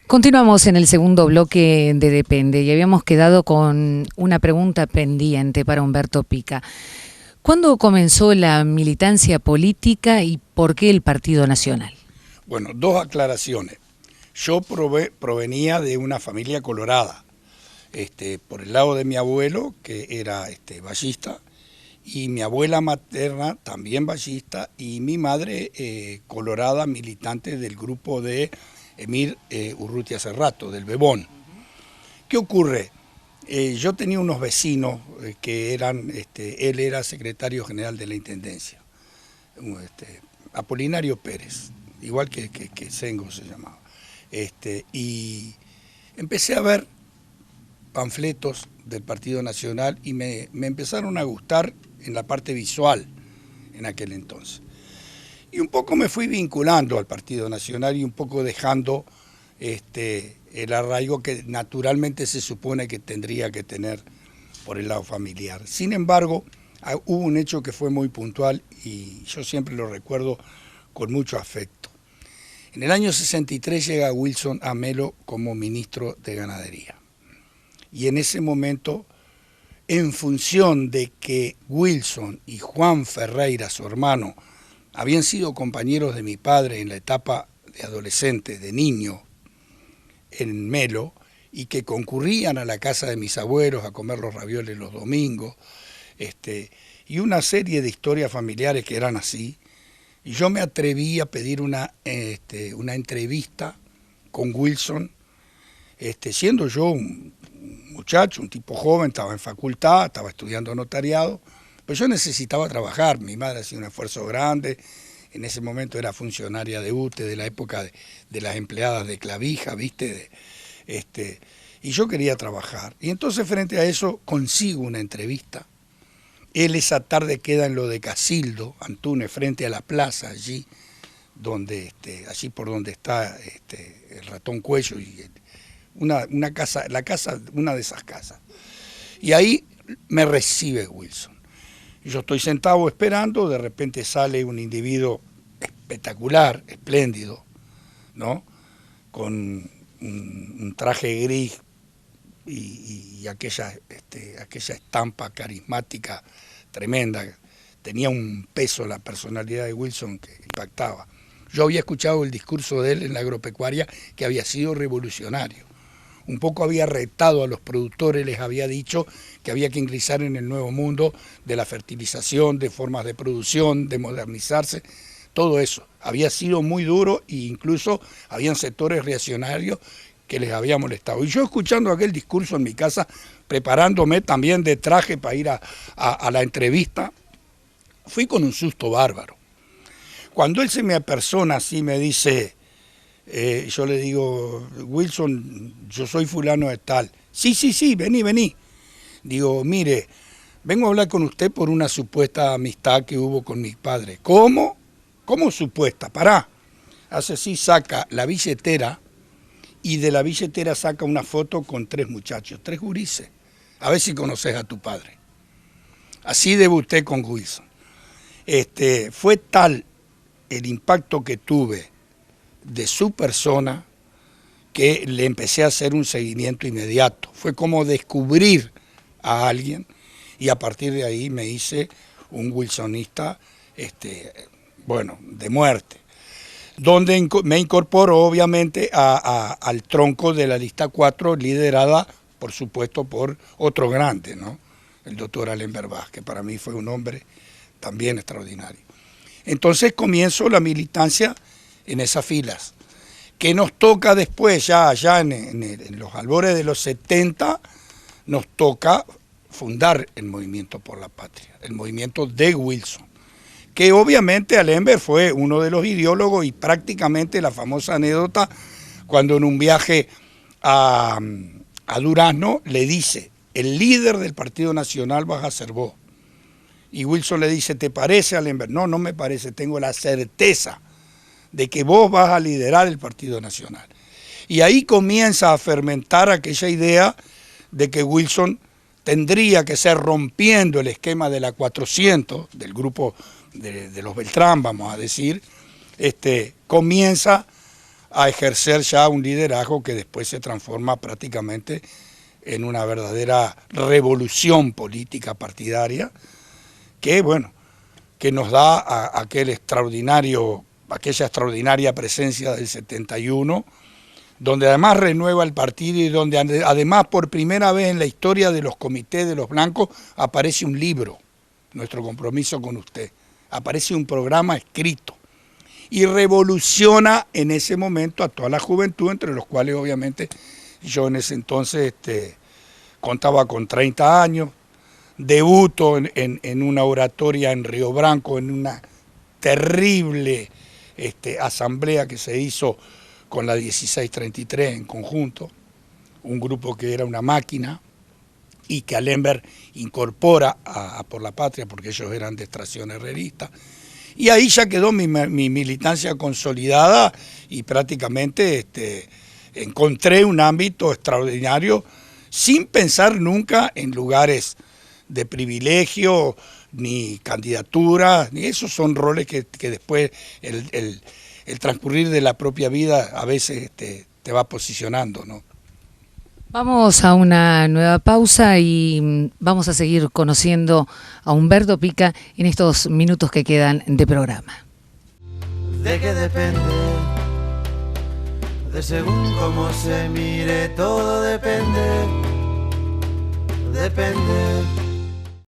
Continuamos en el segundo bloque de Depende y habíamos quedado con una pregunta pendiente para Humberto Pica. ¿Cuándo comenzó la militancia política y por qué el Partido Nacional? Bueno, dos aclaraciones. Yo provenía de una familia colorada, por el lado de mi abuelo, que era ballista, y mi abuela materna también ballista, y mi madre colorada, militante del grupo de Emir Urrutia Cerrato, del Bebón. ¿Qué ocurre? Yo tenía unos vecinos que eran, él era secretario general de la Intendencia, Apolinario Pérez, igual que Sengo se llamaba. Y empecé a ver panfletos del Partido Nacional y me empezaron a gustar en la parte visual en aquel entonces. Y un poco me fui vinculando al Partido Nacional y un poco dejando el arraigo que naturalmente se supone que tendría que tener por el lado familiar. Sin embargo, hubo un hecho que fue muy puntual y yo siempre lo recuerdo con mucho afecto. En el año 63 llega Wilson Amelo como ministro de Ganadería. Y en ese momento, en función de que Wilson y Juan Ferreira, su hermano, habían sido compañeros de mi padre en la etapa de adolescente, de niño, en Melo, y que concurrían a la casa de mis abuelos a comer los ravioles los domingos, y una serie de historias familiares que eran así, y yo me atreví a pedir una entrevista con Wilson, siendo yo un muchacho, un tipo joven, estaba en facultad, estaba estudiando notariado, pero yo necesitaba trabajar, mi madre hacía un esfuerzo grande, en ese momento era funcionaria de UTE, de la época de las empleadas de clavija, ¿viste? Y yo quería trabajar. Y entonces frente a eso consigo una entrevista. Él esa tarde queda en lo de Casildo, Antunes, frente a la plaza allí, allí por donde está el Ratón Cuello, y una casa, una de esas casas. Y ahí me recibe Wilson. Yo estoy sentado esperando, de repente sale un individuo espectacular, espléndido, ¿no? Con un traje gris y aquella estampa carismática tremenda. Tenía un peso la personalidad de Wilson que impactaba. Yo había escuchado el discurso de él en la agropecuaria, que había sido revolucionario. Un poco había retado a los productores, les había dicho que había que ingresar en el nuevo mundo de la fertilización, de formas de producción, de modernizarse, todo eso. Había sido muy duro e incluso habían sectores reaccionarios que les había molestado. Y yo escuchando aquel discurso en mi casa, preparándome también de traje para ir a la entrevista, fui con un susto bárbaro. Cuando él se me apersona así, me dice... yo le digo, Wilson, yo soy fulano de tal. Sí, vení. Digo, mire, vengo a hablar con usted por una supuesta amistad que hubo con mi padre. ¿Cómo? ¿Cómo supuesta? Pará. Hace así, saca la billetera y de la billetera saca una foto con 3 muchachos, 3 gurises. A ver si conoces a tu padre. Así debuté con Wilson. Fue tal el impacto que tuve de su persona que le empecé a hacer un seguimiento inmediato. Fue como descubrir a alguien y a partir de ahí me hice un wilsonista, de muerte. Donde me incorporó obviamente al tronco de la lista 4, liderada por supuesto por otro grande, ¿no? El doctor Alem Berbaj, que para mí fue un hombre también extraordinario. Entonces comienzo la militancia en esas filas, que nos toca después, ya en los albores de los 70, nos toca fundar el Movimiento por la Patria, el movimiento de Wilson, que obviamente Alemberg fue uno de los ideólogos y prácticamente la famosa anécdota cuando en un viaje a Durazno le dice, el líder del Partido Nacional vas a ser vos. Y Wilson le dice, ¿te parece, Alemberg? No, no me parece, tengo la certeza de que vos vas a liderar el Partido Nacional. Y ahí comienza a fermentar aquella idea de que Wilson tendría que ser, rompiendo el esquema de la 400, del grupo de los Beltrán, vamos a decir, comienza a ejercer ya un liderazgo que después se transforma prácticamente en una verdadera revolución política partidaria, que bueno, que nos da aquella extraordinaria presencia del 71, donde además renueva el partido y donde además por primera vez en la historia de los comités de los blancos aparece un libro, Nuestro compromiso con usted, aparece un programa escrito y revoluciona en ese momento a toda la juventud, entre los cuales obviamente yo en ese entonces contaba con 30 años, debuto en una oratoria en Río Branco, en una terrible asamblea que se hizo con la 1633 en conjunto, un grupo que era una máquina y que Alembert incorpora a Por la Patria, porque ellos eran de extracción herrerista, y ahí ya quedó mi militancia consolidada y prácticamente encontré un ámbito extraordinario sin pensar nunca en lugares de privilegio, ni candidaturas, ni esos son roles que después el transcurrir de la propia vida a veces te va posicionando, ¿no? Vamos a una nueva pausa y vamos a seguir conociendo a Humberto Pica en estos minutos que quedan de programa. ¿De qué depende? De según cómo se mire, todo depende. Depende.